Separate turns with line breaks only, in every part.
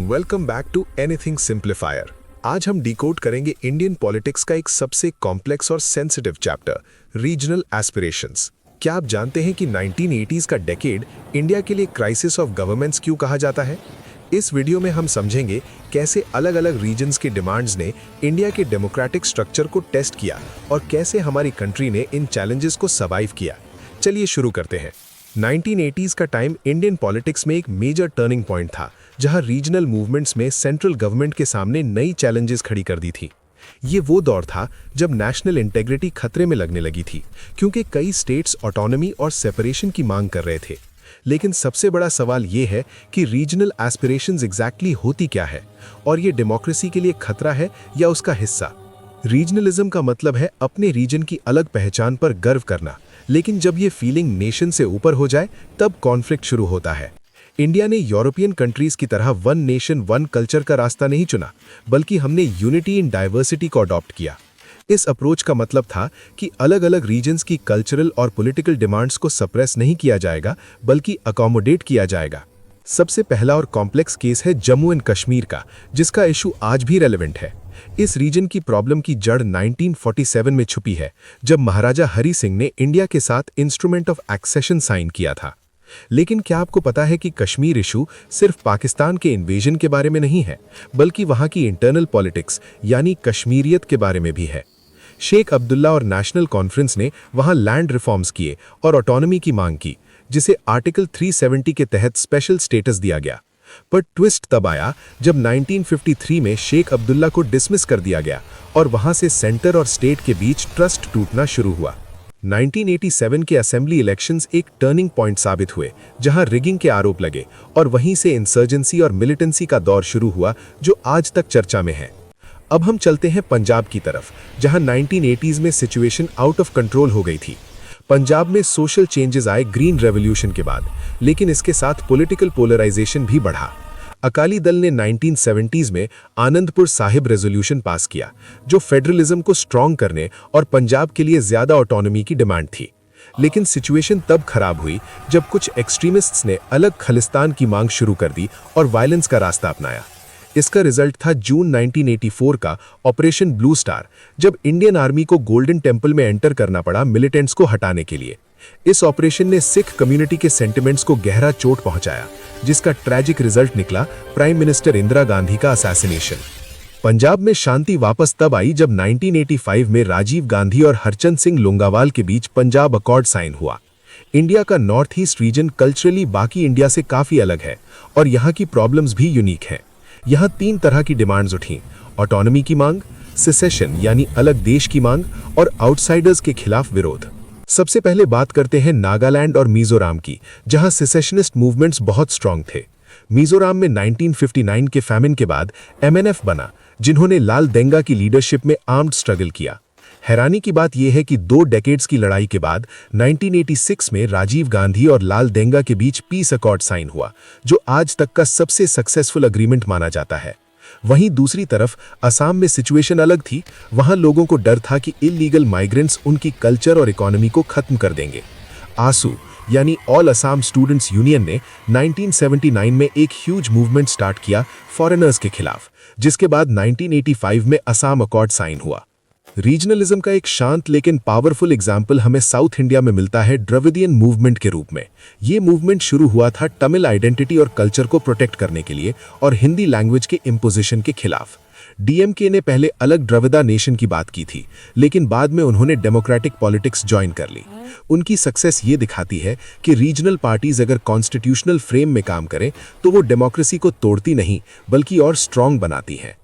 Welcome back to anything simplifier. आज हम decode करेंगे इंडियन पॉलिटिक्स का एक सबसे कॉम्प्लेक्स और सेंसिटिव चैप्टर, रीजनल एस्पिरेशंस। क्या आप जानते हैं कि 1980s का डेकेड इंडिया के लिए क्राइसिस ऑफ गवर्नेंस क्यों कहा जाता है? इस वीडियो में हम समझेंगे कैसे अलग अलग रीजन्स के डिमांड्स ने इंडिया के डेमोक्रेटिक स्ट्रक्चर को टेस्ट किया और कैसे हमारी कंट्री ने इन चैलेंजेस को सर्वाइव किया। चलिए शुरू करते हैं। 1980s का टाइम इंडियन पॉलिटिक्स में एक मेजर टर्निंग पॉइंट था, जहां रीजनल मूवमेंट्स में सेंट्रल गवर्नमेंट के सामने नई चैलेंजेस खड़ी कर दी थी। ये वो दौर था जब नेशनल इंटेग्रिटी खतरे में लगने लगी थी, क्योंकि कई स्टेट्स ऑटोनॉमी और सेपरेशन की मांग कर रहे थे। लेकिन सबसे बड़ा सवाल ये है कि रीजनल एस्पिरेशंस एग्जैक्टली होती क्या है, और ये डेमोक्रेसी के लिए खतरा है या उसका हिस्सा। रीजनलिज्म का मतलब है अपने रीजन की अलग पहचान पर गर्व करना, लेकिन जब ये फीलिंग नेशन से ऊपर हो जाए तब कॉन्फ्लिक्ट शुरू होता है। इंडिया ने यूरोपियन कंट्रीज की तरह वन नेशन वन कल्चर का रास्ता नहीं चुना, बल्कि हमने यूनिटी इन डाइवर्सिटी को अडॉप्ट किया। इस अप्रोच का मतलब था कि अलग अलग रीजन्स की कल्चरल और पॉलिटिकल डिमांड्स को सप्रेस नहीं किया जाएगा, बल्कि अकोमोडेट किया जाएगा। सबसे पहला और कॉम्प्लेक्स केस है जम्मू एंड कश्मीर का, जिसका इशू आज भी रेलेवेंट है। इस रीजन की प्रॉब्लम की जड़ 1947 में छुपी है, जब महाराजा हरि सिंह ने इंडिया के साथ इंस्ट्रूमेंट ऑफ एक्सेशन साइन किया था। लेकिन क्या आपको पता है कि कश्मीर इशू सिर्फ पाकिस्तान के इन्वेजन के बारे में नहीं है, बल्कि वहां की इंटरनल पॉलिटिक्स यानी कश्मीरियत के बारे में भी है। शेख अब्दुल्ला और नेशनल कॉन्फ्रेंस ने वहां लैंड रिफॉर्म्स किए और ऑटोनॉमी की मांग की, जिसे आर्टिकल 370 के तहत स्पेशल स्टेटस दिया गया। पर ट्विस्ट तब आया जब 1953 में शेख अब्दुल्ला को डिसमिस कर दिया गया और वहां से सेंटर और स्टेट के बीच ट्रस्ट टूटना शुरू हुआ। 1987 के असेंबली इलेक्शंस एक टर्निंग पॉइंट साबित हुए, जहां रिगिंग के आरोप लगे और वहीं से इंसर्जेंसी और मिलिटेंसी का दौर शुरू हुआ, जो आज तक चर्चा में है। अब हम चलते हैं पंजाब की तरफ, जहां 1980s में सिचुएशन आउट ऑफ कंट्रोल हो गई थी। पंजाब में सोशल चेंजेस आए ग्रीन रेवोल्यूशन के बाद, लेकिन इसके साथ पॉलिटिकल पोलराइजेशन भी बढ़ा। अकाली दल ने 1970s में आनंदपुर साहिब रेजोल्यूशन पास किया, जो फेडरलिज्म को स्ट्रॉन्ग करने और पंजाब के लिए ज्यादा ऑटोनॉमी की डिमांड थी। लेकिन सिचुएशन तब खराब हुई जब कुछ एक्सट्रीमिस्ट्स ने अलग खालिस्तान की मांग शुरू कर दी और वायलेंस का रास्ता अपनाया। इसका रिजल्ट था जून 1984 का ऑपरेशन ब्लू स्टार, जब इंडियन आर्मी को गोल्डन टेम्पल में एंटर करना पड़ा मिलिटेंट्स को हटाने के लिए। इस ऑपरेशन ने सिख कम्युनिटी के सेंटिमेंट्स को गहरा चोट पहुंचाया, जिसका ट्रैजिक रिजल्ट निकला प्राइम मिनिस्टर इंदिरा गांधी का असैसिनेशन। पंजाब में शांति वापस तब आई जब 1985 में राजीव गांधी और हरचंद सिंह लोंगावाल के बीच पंजाब अकॉर्ड साइन हुआ। इंडिया का नॉर्थ ईस्ट रीजन कल्चरली बाकी इंडिया से काफी अलग है और यहाँ की प्रॉब्लम्स भी यूनिक हैं। यहाँ 3 तरह की डिमांड्स उठी: ऑटोनॉमी की मांग, सेसेशन यानी अलग देश की मांग, और आउटसाइडर्स के खिलाफ विरोध। सबसे पहले बात करते हैं नागालैंड और मिजोरम की, जहां सेसेशनिस्ट मूवमेंट्स बहुत स्ट्रांग थे। मिजोरम में 1959 के फैमिन के बाद एमएनएफ बना, जिन्होंने लाल देंगा की लीडरशिप में आर्म्ड स्ट्रगल किया। हैरानी की बात यह है कि 2 डेकेड्स की लड़ाई के बाद 1986 में राजीव गांधी और लाल देंगा के बीच पीस अकॉर्ड साइन हुआ, जो आज तक का सबसे सक्सेसफुल अग्रीमेंट माना जाता है। वहीं दूसरी तरफ असम में सिचुएशन अलग थी। वहां लोगों को डर था कि इलीगल माइग्रेंट्स उनकी कल्चर और इकोनॉमी को खत्म कर देंगे। आसू यानी ऑल असम स्टूडेंट्स यूनियन ने 1979 में एक ह्यूज मूवमेंट स्टार्ट किया फॉरेनर्स के खिलाफ, जिसके बाद 1985 में असम अकॉर्ड साइन हुआ। रीजनलिज्म का एक शांत लेकिन पावरफुल एग्जाम्पल हमें साउथ इंडिया में मिलता है द्रविडियन मूवमेंट के रूप में। ये मूवमेंट शुरू हुआ था तमिल आइडेंटिटी और कल्चर को प्रोटेक्ट करने के लिए और हिंदी लैंग्वेज के इम्पोजिशन के खिलाफ। डीएमके ने पहले अलग द्रविड़ा नेशन की बात की थी, लेकिन बाद में उन्होंने डेमोक्रेटिक पॉलिटिक्स ज्वाइन कर ली। उनकी सक्सेस ये दिखाती है कि रीजनल पार्टीज अगर कॉन्स्टिट्यूशनल फ्रेम में काम करें तो वो डेमोक्रेसी को तोड़ती नहीं, बल्कि और स्ट्रांग बनाती हैं।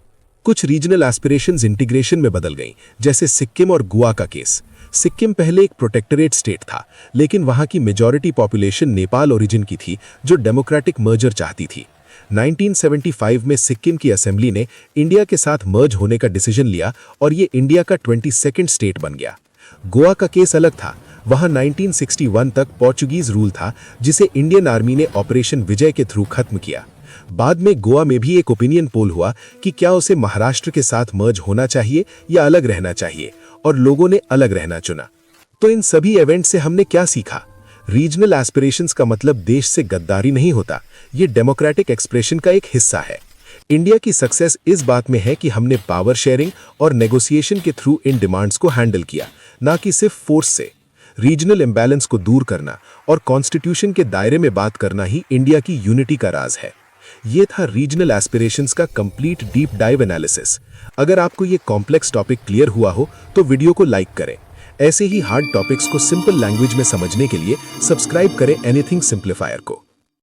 कुछ रीजनल एस्पिरेशंस इंटीग्रेशन में बदल गईं, जैसे सिक्किम और गोवा का केस। सिक्किम पहले एक प्रोटेक्टरेट स्टेट था, लेकिन वहां की मेजॉरिटी पॉपुलेशन नेपाल ओरिजिन की थी, जो डेमोक्रेटिक मर्जर चाहती थी। 1975 में सिक्किम की असेंबली ने इंडिया के साथ मर्ज होने का डिसीजन लिया और ये इंडिया का 22nd स्टेट बन गया। गोवा का केस अलग था। वहां 1961 तक पोर्चुगीज रूल था, जिसे इंडियन आर्मी ने ऑपरेशन विजय के थ्रू खत्म किया। बाद में गोवा में भी एक ओपिनियन पोल हुआ कि क्या उसे महाराष्ट्र के साथ मर्ज होना चाहिए या अलग रहना चाहिए, और लोगों ने अलग रहना चुना। तो इन सभी इवेंट से हमने क्या सीखा? रीजनल एस्पिरेशंस का मतलब देश से गद्दारी नहीं होता, ये डेमोक्रेटिक एक्सप्रेशन का एक हिस्सा है। इंडिया की सक्सेस इस बात में है कि हमने पावर शेयरिंग और नेगोशिएशन के थ्रू इन डिमांड्स को हैंडल किया, ना कि सिर्फ फोर्स से। रीजनल इम्बैलेंस को दूर करना और कॉन्स्टिट्यूशन के दायरे में बात करना ही इंडिया की यूनिटी का राज है। ये था रीजनल एस्पिरेशंस का कंप्लीट डीप डाइव एनालिसिस। अगर आपको ये कॉम्प्लेक्स टॉपिक क्लियर हुआ हो तो वीडियो को लाइक करें। ऐसे ही हार्ड टॉपिक्स को सिंपल लैंग्वेज में समझने के लिए सब्सक्राइब करें एनीथिंग सिंप्लीफायर को।